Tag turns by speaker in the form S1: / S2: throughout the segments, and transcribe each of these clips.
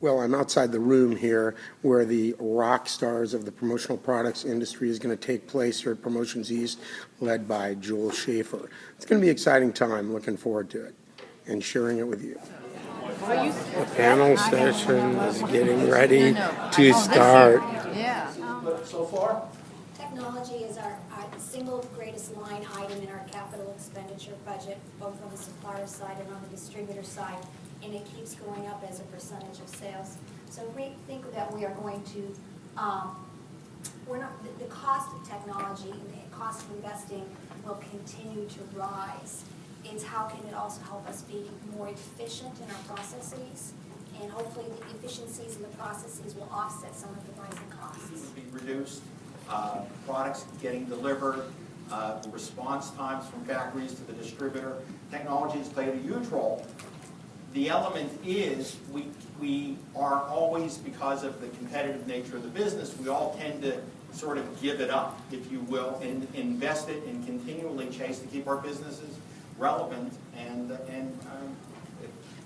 S1: Well, I'm outside the room here where the Rockstars of the promotional products industry is going to take place here at Promotions East, led by Joel Schaffer. It's going to be an exciting time. Looking forward to it and sharing it with you. The panel session is getting ready to start.
S2: Yeah.
S3: So far?
S4: Technology is our single greatest line item in our capital expenditure budget, both on the supplier side and on the distributor side, and it keeps going up as a percentage of sales. So we think that we are going to, the cost of technology and the cost of investing will continue to rise. It's how can it also help us be more efficient in our processes, and hopefully the efficiencies in the processes will offset some of the rising costs.
S3: It would be reduced, products getting delivered, response times from factories to the distributor. Technology has played a huge role. The element is we are always, because of the competitive nature of the business, we all tend to sort of give it up, if you will, and invest it and continually chase to keep our businesses relevant and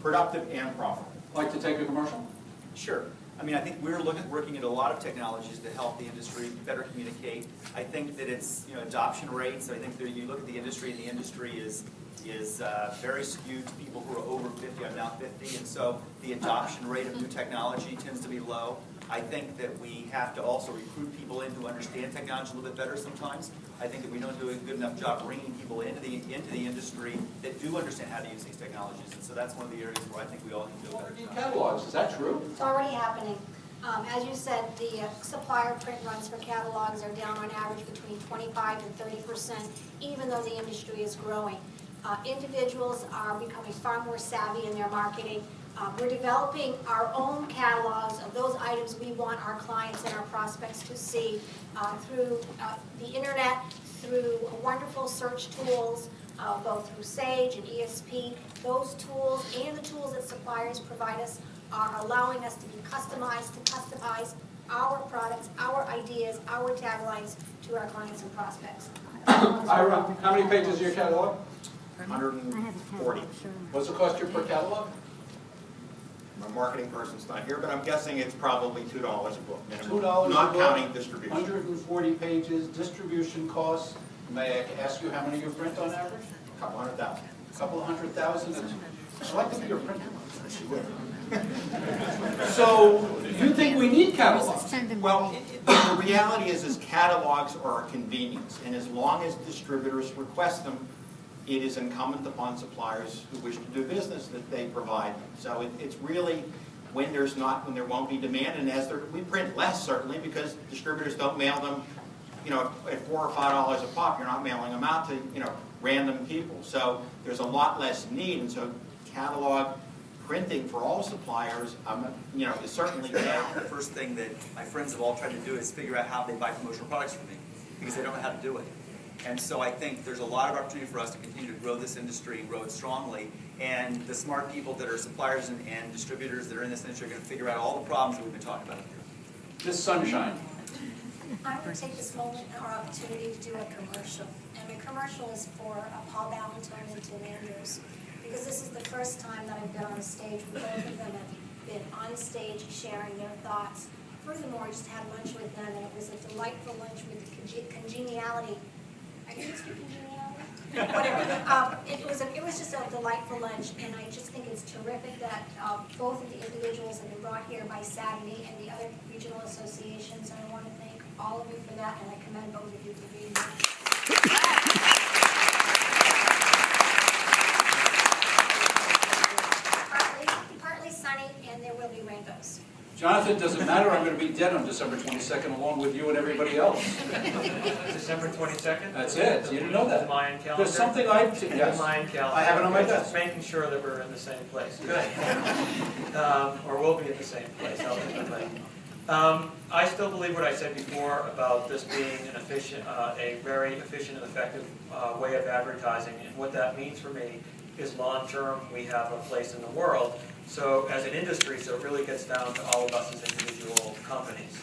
S3: productive and profitable.
S5: Like to take a commercial?
S6: Sure. I mean, I think we're working at a lot of technologies to help the industry better communicate. I think that it's, adoption rates. I think that you look at the industry, and the industry is very skewed to people who are over 50. I'm now 50, and so the adoption rate of new technology tends to be low. I think that we have to also recruit people in to understand technology a little bit better sometimes. I think that we don't do a good enough job bringing people into the industry that do understand how to use these technologies, and so that's one of the areas where I think we all need to do a better job.
S5: Catalogs, is that true?
S4: It's already happening. As you said, the supplier print runs for catalogs are down on average between 25 and 30%, even though the industry is growing. Individuals are becoming far more savvy in their marketing. We're developing our own catalogs of those items we want our clients and our prospects to see through the internet, through wonderful search tools, both through Sage and ESP. Those tools and the tools that suppliers provide us are allowing us to be customized, to customize our products, our ideas, our taglines to our clients and prospects.
S5: Ira, how many pages is your catalog?
S3: 140.
S5: What's the cost you per catalog?
S3: My marketing person's not here, but I'm guessing it's probably $2 a book minimum.
S5: $2
S3: not
S5: a book,
S3: counting distribution.
S5: 140 pages, distribution costs. May I ask you how many you print on average?
S3: A couple 100,000.
S5: A couple of 100,000. I'd like to be your printer. So you think we need catalogs?
S3: Well, the reality is catalogs are a convenience, and as long as distributors request them, it is incumbent upon suppliers who wish to do business that they provide them. So it's really when there won't be demand, and we print less certainly because distributors don't mail them, at $4 or $5 a pop. You're not mailing them out to random people. So there's a lot less need, and so catalog printing for all suppliers, is certainly down.
S6: The first thing that my friends have all tried to do is figure out how they buy promotional products from me, because they don't know how to do it. And so I think there's a lot of opportunity for us to continue to grow this industry and grow it strongly. And the smart people that are suppliers and distributors that are in this industry are going to figure out all the problems that we've been talking about here.
S5: This sunshine.
S4: I'm going to take this moment or opportunity to do a commercial. And the commercial is for Paul Bellantone and Tim Andrews, because this is the first time that I've been on a stage where both of them have been on stage sharing their thoughts. Furthermore, I just had lunch with them, and it was a delightful lunch with congeniality. I think it's congeniality? Whatever. It was just a delightful lunch, and I just think it's terrific that both of the individuals have been brought here by Saturday and the other regional associations, and I want to thank all of you for that, and I commend both of you for being here. Partly sunny, and there will be rainbows.
S5: Jonathan, doesn't matter. I'm going to be dead on December 22nd along with you and everybody else.
S7: December 22nd?
S5: That's it. You didn't know that.
S7: The Mayan calendar?
S5: There's something yes.
S7: The Mayan calendar.
S5: I have it on my
S7: Just
S5: desk.
S7: making sure that we're in the same place. Good. Or we'll be in the same place, ultimately. I still believe what I said before about this being an efficient, a very efficient and effective way of advertising. And what that means for me is long-term, we have a place in the world. So as an industry, so it really gets down to all of us as individual companies.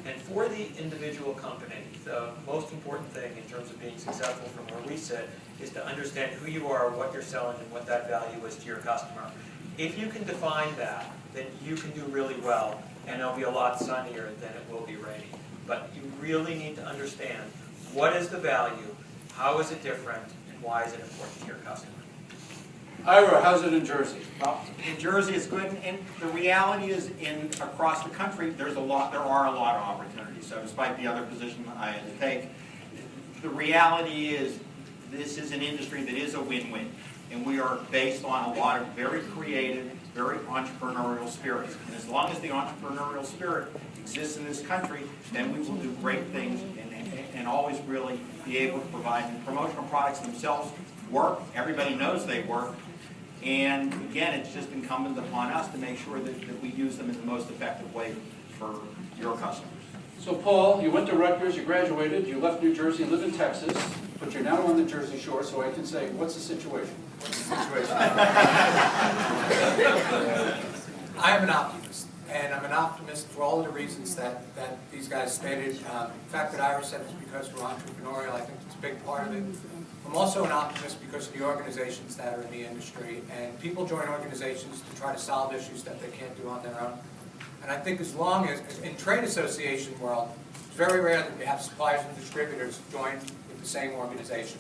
S7: And for the individual company, the most important thing in terms of being successful from where we sit is to understand who you are, what you're selling, and what that value is to your customer. If you can define that, then you can do really well, and it'll be a lot sunnier than it will be rainy. But you really need to understand what is the value, how is it different, and why is it important to your customer.
S5: Ira, how's it in Jersey?
S3: Well, in Jersey is good, and the reality is, across the country, there are a lot of opportunities. So despite the other position I had to take, the reality is this is an industry that is a win-win, and we are based on a lot of very creative, very entrepreneurial spirits. And as long as the entrepreneurial spirit exists in this country, then we will do great things and always really be able to provide. And promotional products themselves work. Everybody knows they work. And again, it's just incumbent upon us to make sure that we use them in the most effective way for your customers.
S5: So Paul, you went to Rutgers, you graduated, you left New Jersey, live in Texas, but you're now on the Jersey Shore, so I can say, what's the situation?
S2: I am an optimist, and I'm an optimist for all of the reasons that these guys stated. The fact that Ira said it's because we're entrepreneurial, I think it's a big part of it. I'm also an optimist because of the organizations that are in the industry, and people join organizations to try to solve issues that they can't do on their own. And I think as long as, in trade association world, it's very rare that we have suppliers and distributors join with the same organization.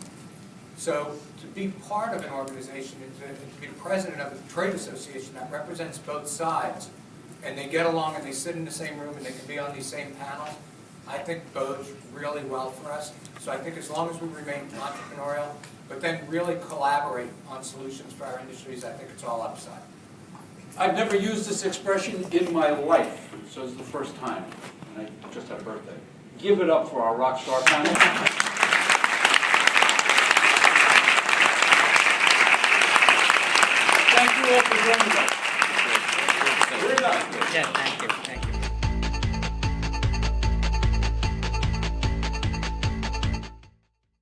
S2: So to be part of an organization, to be the president of a trade association that represents both sides, and they get along and they sit in the same room and they can be on these same panels, I think bodes really well for us. So I think as long as we remain entrepreneurial, but then really collaborate on solutions for our industries, I think it's all upside.
S5: I've never used this expression in my life, so it's the first time, and I just had a birthday. Give it up for our Rockstar panel. Thank you all for joining us. We're done.
S8: Yeah, thank you.